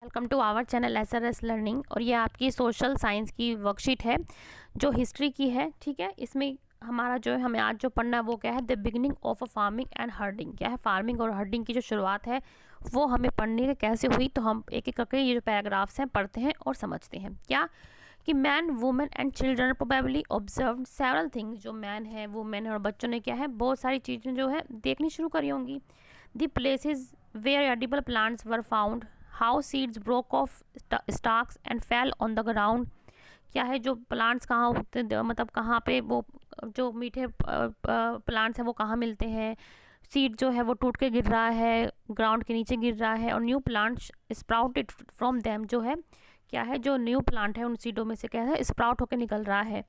Welcome to our channel SRS learning. और ये आपकी सोशल साइंस की वर्कशीट है जो हिस्ट्री की है। ठीक है, इसमें हमारा जो है हमें आज जो पढ़ना है वो क्या है, the beginning of a farming and herding. क्या है, फार्मिंग और हर्डिंग की जो शुरुआत है वो हमें पढ़ने के कैसे हुई। तो हम एक एक करके ये जो पैराग्राफ्स हैं पढ़ते हैं और समझते हैं। क्या कि man women and children probably observe several things. जो मैन है, वुमेन है और बच्चों ने क्या है बहुत सारी चीज़ें जो है देखनी शुरू करी होंगी। The places where edible plants were found, how seeds broke off stalks and fell on the ground. क्या है, जो प्लांट्स कहाँ उगते, मतलब कहाँ पे वो जो मीठे प्लांट्स हैं वो कहाँ मिलते हैं। सीड जो है वो टूट के गिर रहा है, ग्राउंड के नीचे गिर रहा है। और new plants sprouted from them. जो है क्या है, जो न्यू प्लांट है उन सीडों में से क्या है स्प्राउट होकर निकल रहा है।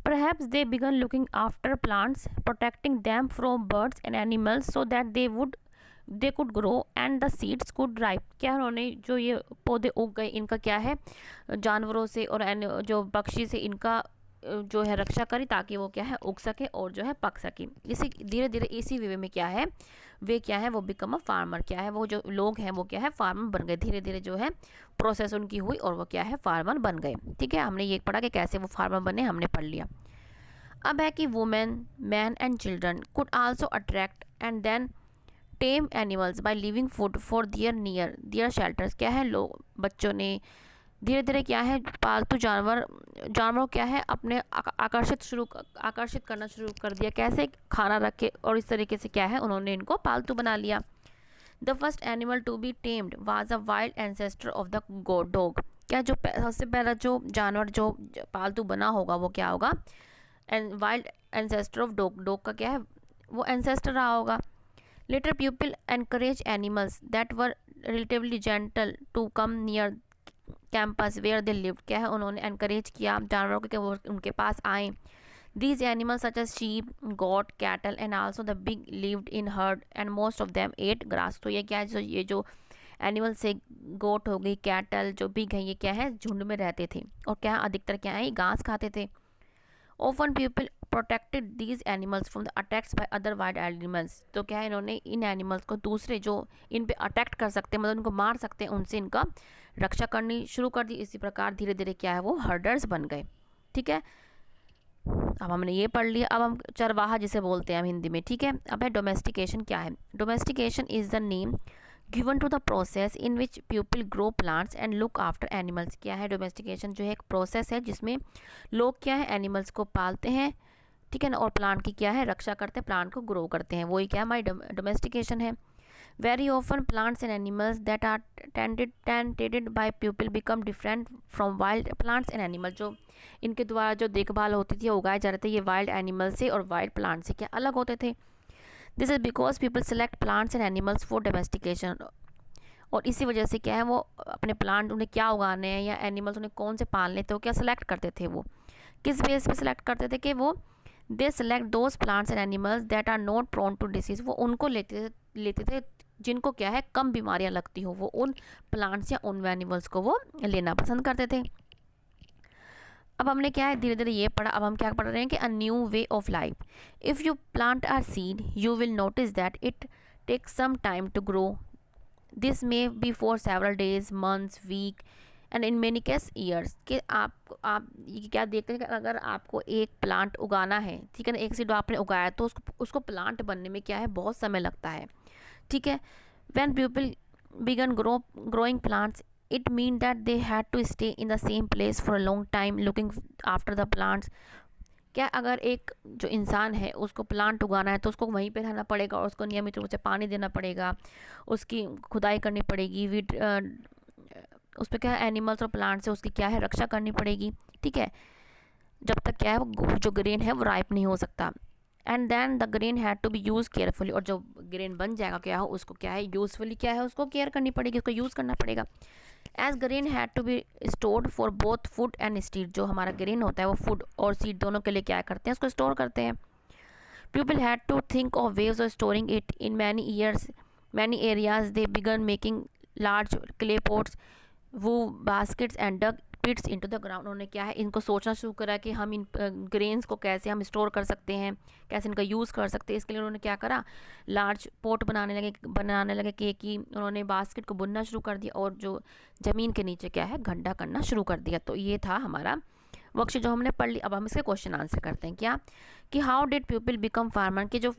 Perhaps they began looking after plants, protecting them from birds and animals so that they could grow and the seeds could ripe। क्या उन्होंने जो ये पौधे उग गए, इनका क्या है जानवरों से और जो पक्षी से इनका जो है रक्षा करी ताकि वो क्या है उग सके और जो है पक सके। इसी धीरे धीरे इसी वे में क्या है वे क्या है वो बिकम अ फार्मर। क्या है, वो जो लोग हैं वो क्या है फार्मर बन गए। धीरे धीरे जो है प्रोसेस उनकी हुई और वो क्या है फार्मर बन गए। ठीक है, हमने ये पढ़ा कि कैसे वो फार्मर बने, हमने पढ़ लिया। अब है कि women, man and children could also attract and then tame animals by leaving food for near their shelters. क्या है, लोग बच्चों ने धीरे धीरे क्या है पालतू जानवरों क्या है अपने आकर्षित करना शुरू कर दिया। कैसे, खाना रख के, और इस तरीके से क्या है उन्होंने इनको पालतू बना लिया। The first animal to be tamed was a wild ancestor of the dog. क्या जो सबसे पहला जो जानवर जो पालतू बना होगा वो क्या होगा, and wild ancestor of dog. Dog का क्या है वो एंसेस्टर रहा होगा। Later people encourage animals that were relatively gentle to come near campus where they lived. क्या है, उन्होंने एनकरेज किया जानवरों को कि वो उनके पास आएँ। These animals such as sheep, goat, cattle and also the big lived in herd and most of them ate grass। तो ये क्या है, ये जो एनिमल से गोट हो गई, कैटल जो बिग है, ये क्या है झुंड में रहते थे और क्या अधिकतर क्या है घास खाते थे। Often people protected these animals from the attacks by other wild animals। तो क्या है इन्होंने इन एनिमल्स को दूसरे जो इन पे अटैक कर सकते हैं, मतलब उनको मार सकते हैं, उनसे इनका रक्षा करनी शुरू कर दी। इसी प्रकार धीरे धीरे क्या है वो हर्डर्स बन गए। ठीक है, अब हमने ये पढ़ लिया। अब हम चरवाहा जिसे बोलते हैं हम हिंदी में। ठीक है, अब है डोमेस्टिकेशन। क्या है, domestication is the name given to the process in which people grow plants and look after animals. क्या है, डोमेस्टिकेशन जो है एक प्रोसेस है जिसमें लोग क्या है एनिमल्स को पालते हैं, ठीक है ना, और प्लांट की क्या है रक्षा करते हैं, प्लांट को ग्रो करते हैं। वही क्या हमारी डोमेस्टिकेशन है। Very often plants and animals that are tended by people become different from wild plants and animal. जो इनके द्वारा जो देखभाल होती थी उगाए जा रहे थे ये वाइल्ड एनिमल से और वाइल्ड प्लांट से क्या अलग होते थे। This is because people select plants and animals for domestication. और इसी वजह से क्या है वो अपने प्लांट उन्हें क्या उगाने हैं या एनिमल्स उन्हें कौन से पालने थे वो क्या सेलेक्ट करते थे। वो किस बेस पे सेलेक्ट करते थे कि वो they select those plants and animals that are not prone to disease. वो उनको लेते थे जिनको क्या है कम बीमारियां लगती हो, वो उन प्लांट्स या उन एनिमल्स को वो लेना पसंद करते थे। अब हमने क्या है धीरे धीरे ये पढ़ा। अब हम क्या पढ़ रहे हैं कि a new way of life. If you plant are seed you will notice that it takes some time to grow. This may be for several days, months, week and in many case years. कि आप ये क्या देखते हैं कि अगर आपको एक प्लांट उगाना है, ठीक है ना, एक सीड आपने उगाया तो उसको प्लांट बनने में क्या है बहुत समय लगता है। ठीक है, when people began growing plants it mean that they had to stay in the same place for a long time looking after the plants। क्या अगर एक जो इंसान है उसको प्लांट उगाना है तो उसको वहीं पे रहना पड़ेगा और उसको नियमित रूप से पानी देना पड़ेगा, उसकी खुदाई करनी पड़ेगी, उस पर क्या है एनिमल्स और प्लांट से उसकी क्या है रक्षा करनी पड़ेगी। ठीक है, जब तक क्या है वो जो ग्रेन है वो राइप नहीं हो सकता। And then the grain had to be use carefully. और जो ग्रेन बन जाएगा क्या हो उसको क्या है यूजफुली क्या है उसको केयर करनी पड़ेगी, उसको यूज़ करना पड़ेगा। As grain had to be stored for both food and seed. जो हमारा ग्रेन होता है वो फूड और सीड दोनों के लिए क्या करते हैं उसको स्टोर करते हैं। People had to think of ways of storing it in many areas. They began making large clay pots, वो baskets and dug pits into the ground. उन्होंने क्या है इनको सोचना शुरू करा कि हम इन ग्रेन्स को कैसे हम स्टोर कर सकते हैं, कैसे इनका यूज़ कर सकते हैं। इसके लिए उन्होंने क्या करा, लार्ज पोट बनाने लगे केक की। उन्होंने बास्केट को बुनना शुरू कर दिया और जो ज़मीन के नीचे क्या है गड्ढा करना शुरू कर दिया। तो ये था हमारा वर्कशीट जो हमने पढ़ ली। अब हम इसके क्वेश्चन आंसर करते हैं। क्या कि how did people become farmer, कि जो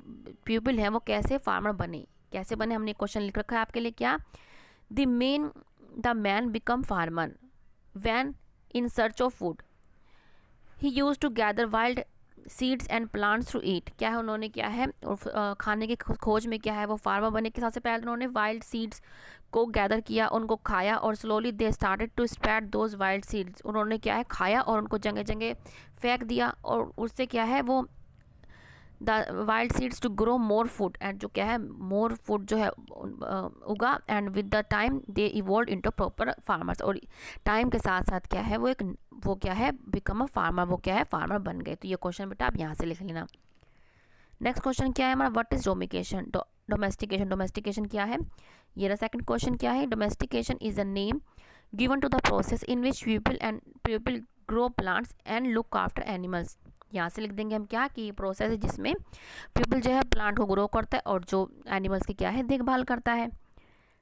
पीपल हैं वो कैसे फार्मर बने, कैसे बने। हमने क्वेश्चन लिख रखा है आपके लिए। क्या the man become farmer when in search of food, he used to gather wild seeds and plants to eat. क्या है उन्होंने क्या है खाने की खोज में क्या है वो फार्मर बने के सबसे पहले उन्होंने वाइल्ड सीड्स को गैदर किया, उनको खाया और slowly they started to spread those wild seeds. उन्होंने क्या है खाया और उनको जगह जगह फेंक दिया और उससे क्या है वो the wild seeds to grow more food, and जो क्या है मोर फूड जो है उगा। And with the time they evolve into proper farmers, और टाइम के साथ साथ क्या है वो क्या है बिकम अ फार्मर, वो क्या है फार्मर बन गए। तो ये क्वेश्चन बेटा आप यहाँ से लिख लेना। नेक्स्ट क्वेश्चन क्या है हमारा, what is domestication, domestication. Domestication क्या है, ये रहा सेकंड क्वेश्चन। क्या है domestication is a name given to the process in which people grow plants and look after animals. यहाँ से लिख देंगे हम क्या कि ये प्रोसेस है जिसमें पीपल जो है प्लांट को ग्रो करता है और जो एनिमल्स की क्या है देखभाल करता है।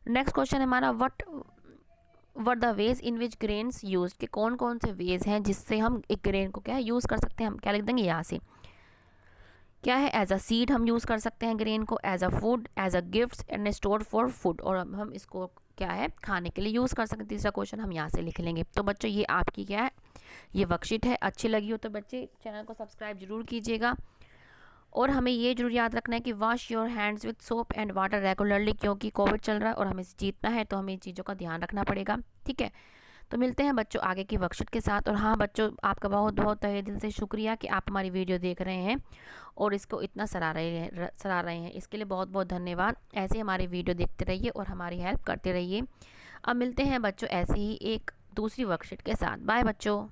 नेक्स्ट क्वेश्चन है हमारा what the ways in which grains use, कि कौन कौन से वेज हैं जिससे हम एक ग्रेन को क्या है यूज़ कर सकते हैं। हम क्या लिख देंगे यहाँ से, क्या है एज अ सीड हम यूज़ कर सकते हैं ग्रेन को, as a food, as a gift and store for food, और हम इसको क्या है खाने के लिए यूज़ कर सकते हैं। तीसरा क्वेश्चन हम यहाँ से लिख लेंगे। तो बच्चों ये आपकी क्या है ये वर्कशीट है। अच्छी लगी हो तो बच्चे चैनल को सब्सक्राइब जरूर कीजिएगा, और हमें ये जरूर याद रखना है कि wash your hands with soap and water regularly, क्योंकि कोविड चल रहा है और हमें जीतना है तो हमें इन चीज़ों का ध्यान रखना पड़ेगा। ठीक है, तो मिलते हैं बच्चों आगे की वर्कशीट के साथ। और हाँ बच्चों, आपका बहुत बहुत तहे दिल से शुक्रिया कि आप हमारी वीडियो देख रहे हैं और इसको इतना सराह रहे हैं। इसके लिए बहुत बहुत धन्यवाद। ऐसे हमारी वीडियो देखते रहिए और हमारी हेल्प करते रहिए। अब मिलते हैं बच्चों ऐसे ही एक दूसरी वर्कशीट के साथ। बाय बच्चों।